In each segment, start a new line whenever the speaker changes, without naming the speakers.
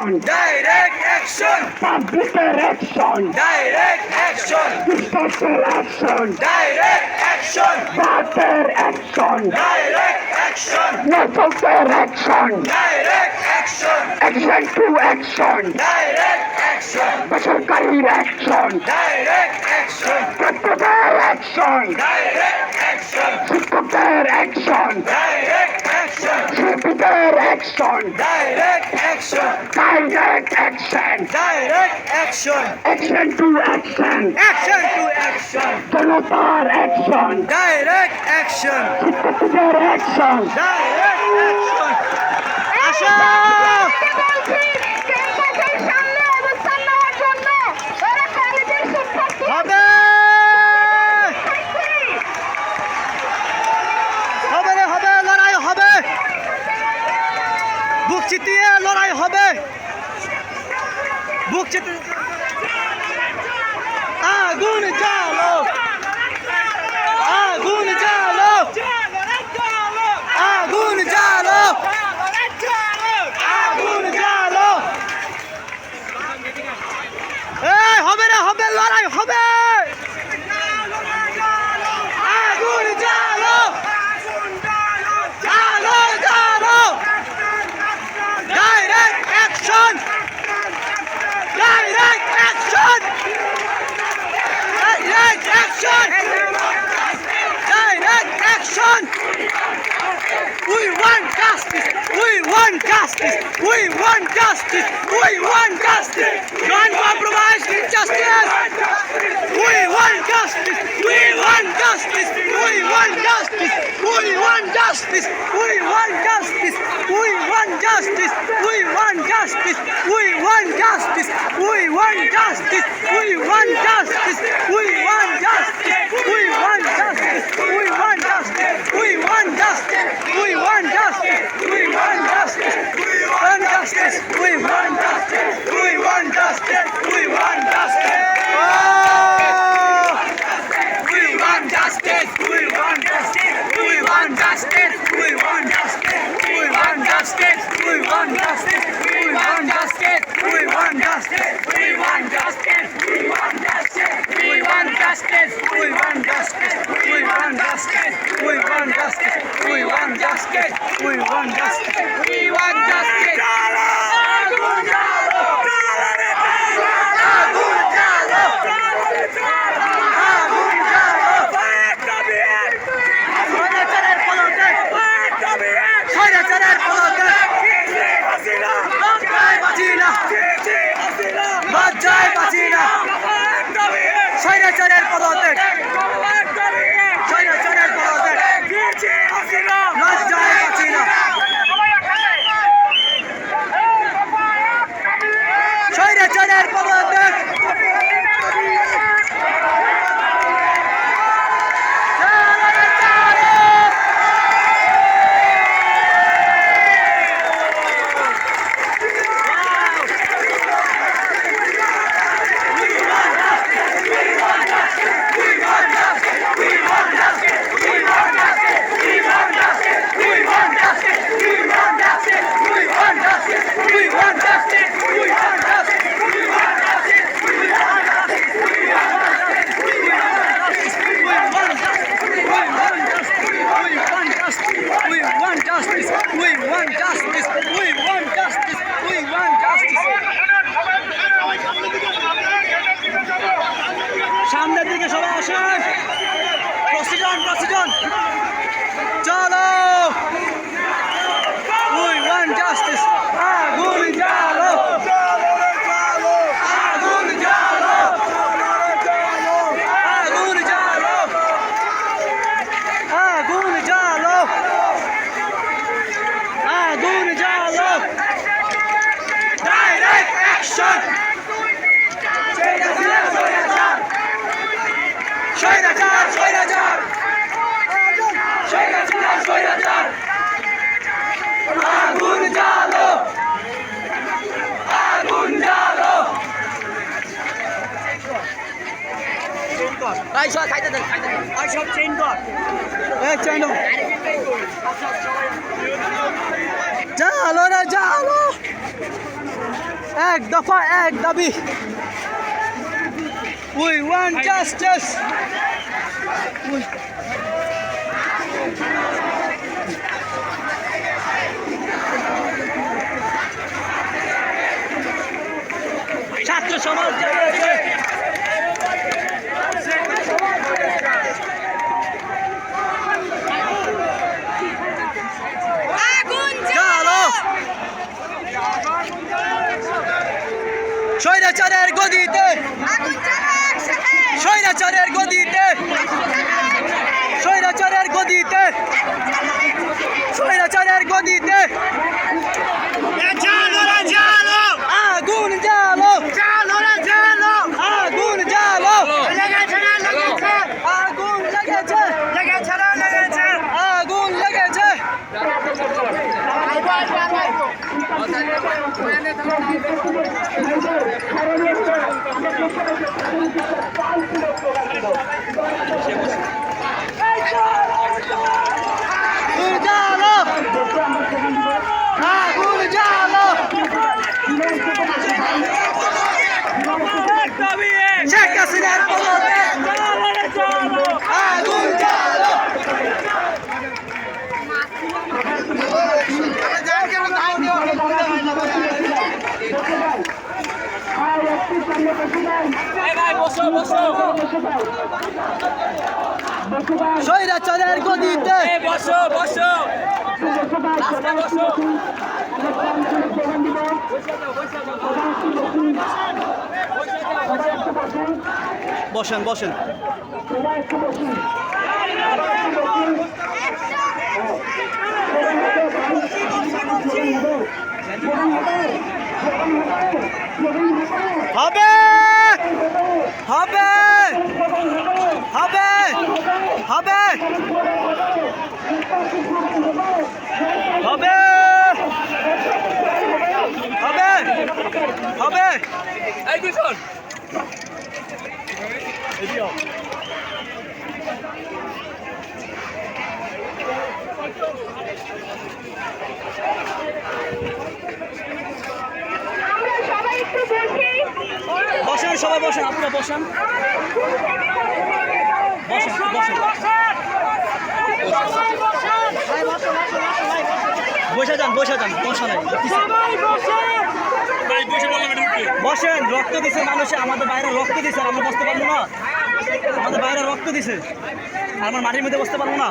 Direct action.
Public action.
Direct action.
Social action.
Direct action.
Water action.
Direct action.
Natural action.
Direct action.
Action to action.
Direct action.
বেসরকারির action,
Direct action.
ছাত্রদের action,
Direct action.
শিক্ষকদের action,
Direct action.
শিল্পীদের action,
Direct action.
Direct action,
Direct action.
Action to action,
Action to action.
জনতার action,
Direct action.
শিক্ষার্থীদের action.
Direct action. আসো হবে হবে রে হবে, লড়াই হবে, বুক চিতিয়ে লড়াই হবে, বুক চিতিয়ে আগুন জ্বালো, আগুন জ্বালো, আগুন জ্বালো, আগুন জ্বালো। এই হবে রে হবে, লড়াই হবে, আগুন জ্বালো, জ্বালো জ্বালো, direct action, direct action, direct action, direct action. We want justice, we want justice, we want justice, we want justice, non-compromised justice. We want justice, we want justice, we want justice, we want justice, we want justice, we want justice, we want justice, we want justice, we want justice, we want justice, we want justice, we want justice, we want justice, we want justice, we want justice, we want justice, we want justice, we want justice, we want justice, we want justice. Oh! We want justice, we want justice, we want justice, we want justice, we want justice, we want justice, we want justice, we want justice, we want justice, we want justice, we want justice, we want justice, we want justice, we want justice, we want justice, we want justice, we want justice. আগুন জ্বালো, আগুন জ্বালো, আগুন জ্বালো। স্বৈরাচারের পদত্যাগ, স্বৈরাচারের পদত্যাগ, লজ্জায় বাঁচি না, লজ্জায় বাঁচি না, স্বৈরাচারের পদত্যাগ, স্বৈরাচারের পদত্যাগ, লজ্জায় বাঁচি না, স্বৈরাচারের পদত্যাগ। সামনের দিকে সবাই আসেন, প্রসিজন প্রসিজন, চলো। We want justice, আগুন জ্বালো, আগুন জ্বালো, আগুন জ্বালো, আগুন জ্বালো, আগুন জ্বালো, ডাইরেক্ট অ্যাকশন। স্বৈরাচার, স্বৈরাচার, স্বৈরাচার, স্বৈরাচার, আগুন জ্বালো, আগুন জ্বালো। সব চেইন কর, চেইন জ্বালো রে জ্বালো। এক দফা এক দাবি। We want justice. ছাত্র সমাজ জানিয়েছে স্বৈরাচারের গদিতে, স্বৈরাচারের গদিতে, স্বৈরাচারের গদিতে, স্বৈরাচারের গদিতে আগুন জ্বালো, আগুন জ্বালো, আগুন লেগেছে, আগুন লেগেছে। জ্বালো, আগুন জ্বালো, শেখ হাসিনার পদত্যাগ, আগুন জ্বালো। স্বৈরাচারের গদিতে বসেন বসেন। হবে হবে হবে হবে হবে হবে হবে। এই দুজন বসেন, সবাই বসেন, আপনারা বসেন, বসেন বসেন, বসে যান, বসে যান, বসা নাই, বসেন। রক্ত দিছে মানুষে, আমাদের বাইরে রক্ত দিছে, আমরা বসতে পারবো না? আমাদের বাইরে রক্ত দিছে, আমার মাটির মধ্যে বসতে পারবো না?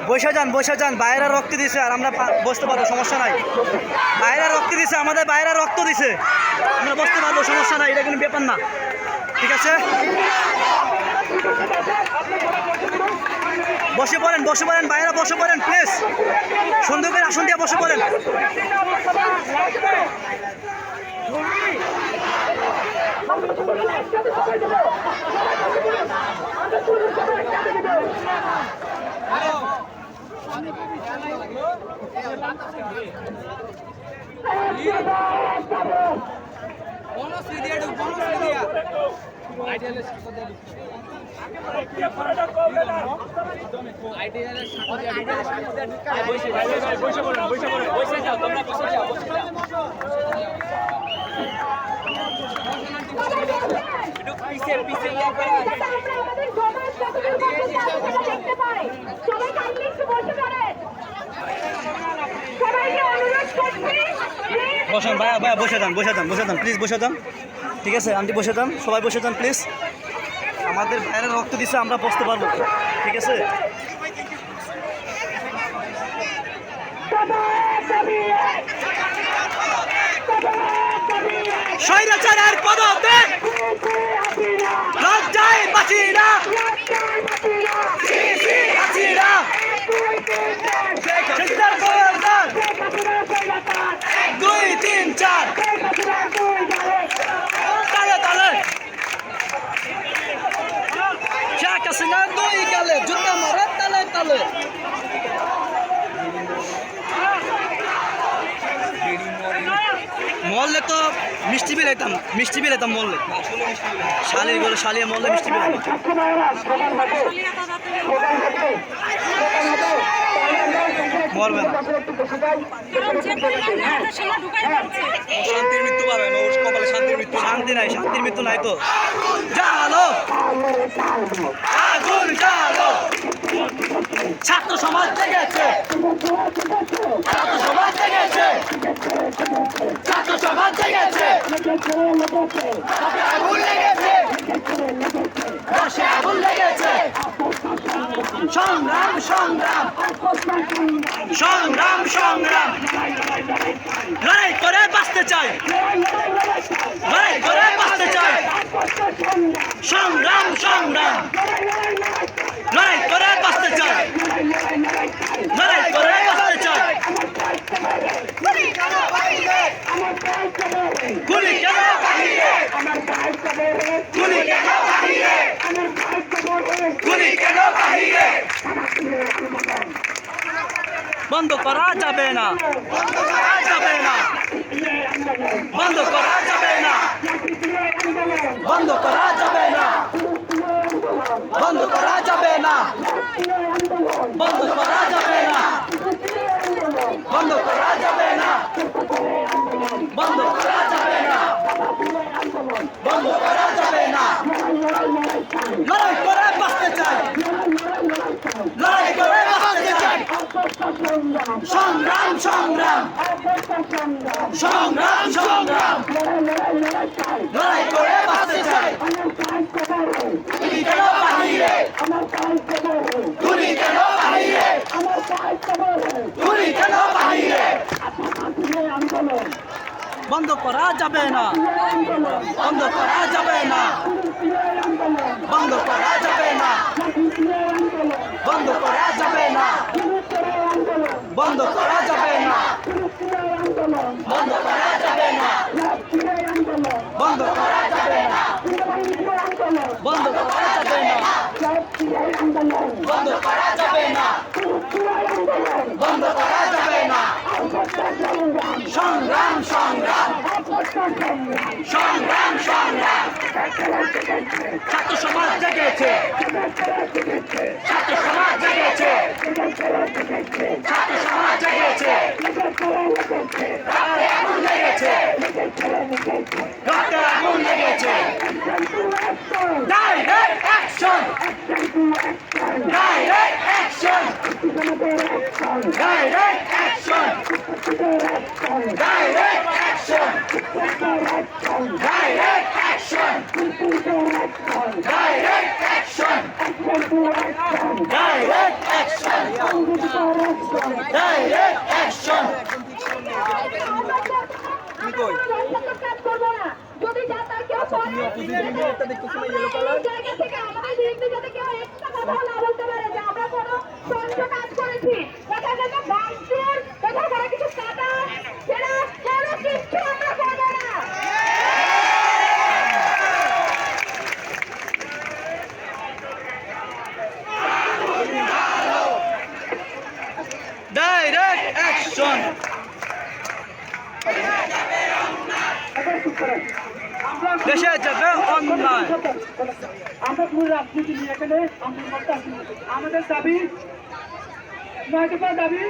বসে যান, বসে যান, বাইরে রক্ত দিছে আর আমরা বসতে পারবো, সমস্যা নাই। বাইরে রক্ত দিছে, আমাদের বাইরে রক্ত দিছে, আমরা বসতে পারবো, সমস্যা নাই, এটা কোনো ব্যাপার না, ঠিক আছে? বসে পড়েন, বসে পড়েন, বাইরে বসে পড়েন প্লিজ, সুন্দর করে আসন দিয়ে বসে পড়েন। বসেন ভাইয়া, ভাইয়া বসে যান, বসে যান, বসে যান প্লিজ, বসে যান, ঠিক আছে আন্টি বসে যান, সবাই বসে যান প্লিজ। আমাদের বাইরে রক্ত দিচ্ছে, আমরা বসতে পারবো, ঠিক আছে? স্বৈরাচারের পদত্যাগ, লজ্জায় বাঁচি না, হাসিনা, চিন্তার পদত্যাগ, 1 2 3 4 তালে তালে, শেখ হাসিনা 2 গালে জুতা মারে তালে তালে। মরলে তো মিষ্টি বিলাইতাম মরলে শালির গলে শালিয়ে মরলে মিষ্টি বিলাইতাম মরবে না শান্তির মৃত্যু পাবে না, ওর কপালে শান্তির মৃত্যু নাই তো। জালো আগুন জালো, ছাত্র সমাজ জেগেছে, ছাত্র সমাজ জেগেছে, ছাত্র সমাজ জেগেছে, আগুন লেগেছে, রসে আগুন লেগেছে, সংগ্রাম সংগ্রাম সংগ্রাম সংগ্রাম, লড়াই করে বাঁচতে চাই, লড়াই করে বাঁচতে চাই, সংগ্রাম সংগ্রাম, লড়াই করে বাঁচতে চাই, লড়াই করে বাঁচতে চাই। গুলি কেন বাহিরে, গুলি কেন বাহিরে, গুলি কেন বাহিরে, গুলি কেন বাহিরে, বন্ধ করা যাবে না, বন্ধ করা যাবে না, বন্ধ করা যাবে না, বন্ধ করা যাবে না, বন্ধ করা যাবে না, বন্ধ করা যাবে না, বন্ধ করা যাবে না, বন্ধ করা যাবে না, বন্ধ করা যাবে না, লড়াই করে বাঁচতে চাই, লড়াই করে বাঁচতে চাই, সংগ্রাম সংগ্রাম সংগ্রাম সংগ্রাম, লড়াই করে বাঁচতে চাই। গুলি কেন বাহিরে, গুলি কেন বাহিরে, গুলি কেন বাহিরে, বন্ধ করা যাবে না, বন্ধ করা যাবে না, বন্ধ করা যাবে না, বন্ধ করা যাবে না, বন্ধ করা যাবে না, বন্ধ করা যাবে না, বন্ধ করা যাবে না, বন্ধ করা যাবে না, বন্ধ করা যাবে না, বন্ধ করা যাবে না, সংগ্রাম সংগ্রাম সংগ্রাম সংগ্রাম, ছাত্র সমাজ জেগেছে, ছাত্র সমাজ জেগেছে, ছাত্র সমাজ জেগেছে, রক্তে আগুন লেগেছে, রক্তে আগুন লেগেছে, direct action, direct action, direct action, direct action, direct action, direct action, direct action, direct action.
যদি জাতা কেউ একটা দেখতেছি না ইয়েলো কালার জায়গা থেকে আমাদের বিরুদ্ধে যাতে কেউ একটা কথা না বলতে পারে যে আমরা কোনো সঞ্চ কাজ করেছি, এটা যেন বাংচুর, এটা করে কিছু কাটা, সেটা কোনো কিছু আমরা করবো না।
Direct action. দেশে যাবে অন্যায়,
আমরা কোনো রাজনীতি নিয়ে এখানে আমাদের দাবি 9 দফা দাবি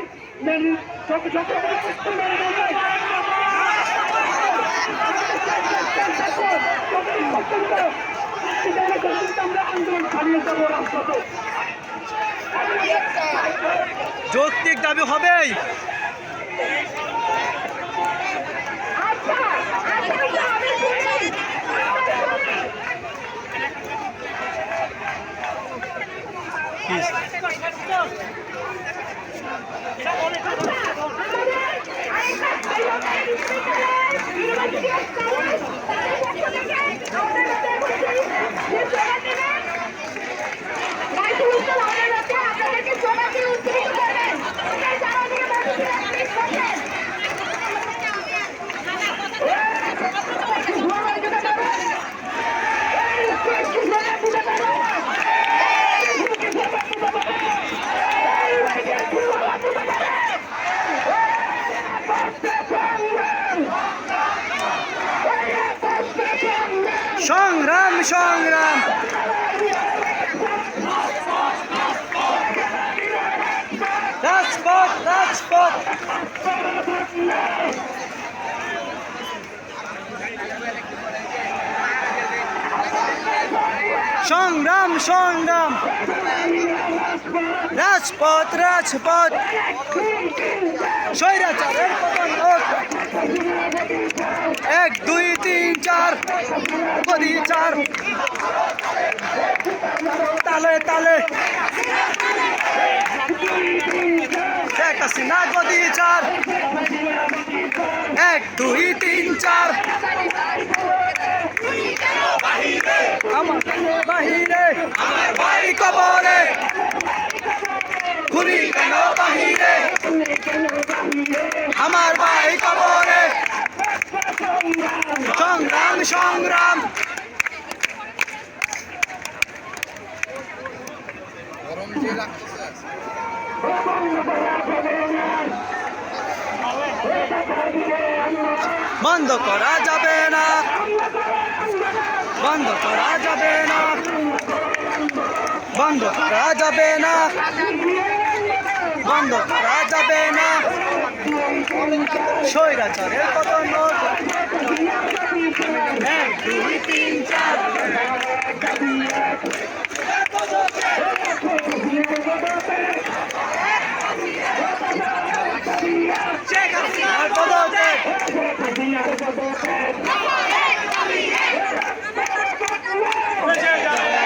আমরা আন্দোলন চালিয়ে যাবো রাজপথে।
যৌক্তিক দাবি হবেই। সংগ্রাম সংগ্রাম রাজপথ রাজপথ স্বৈরাচারের পতন হোক 1 2 3 4 গদি 4 তালে তালে শেখ হাসিনা গদি 4 1 2 3 4 আমার বাহিরে আমার ভাই কবরে খুনি কেন বাহিরে আমার ভাই কবরে সংগ্রাম সংগ্রাম বন্ধ করা যাবে না বন্ধ করা যাবে না বন্ধ করা যাবে না বন্ধ করা যাবে না স্বৈরাচারের পতন হোক 1 2 3 4 শেখ হাসিনার পদত্যাগ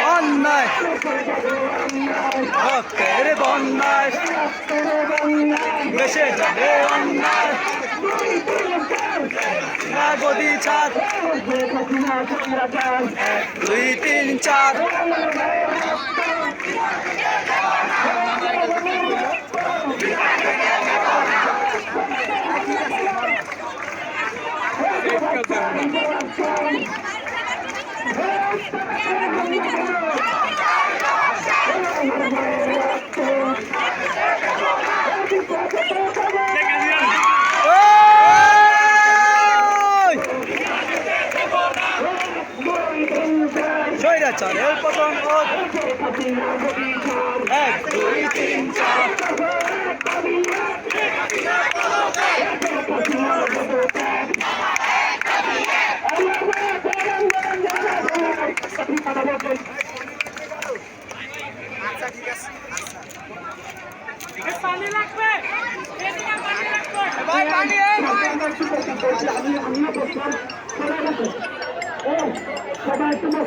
অন্যায় রক্তের বন্যায় বেসে যাবে অন্যায় গদি 4 2 3 4 স্বৈরাচারের পতন হোক 1 2 3
পানি লাগবে এদিকে পানি লাগবে
ভাই পানি
সবাই তোমার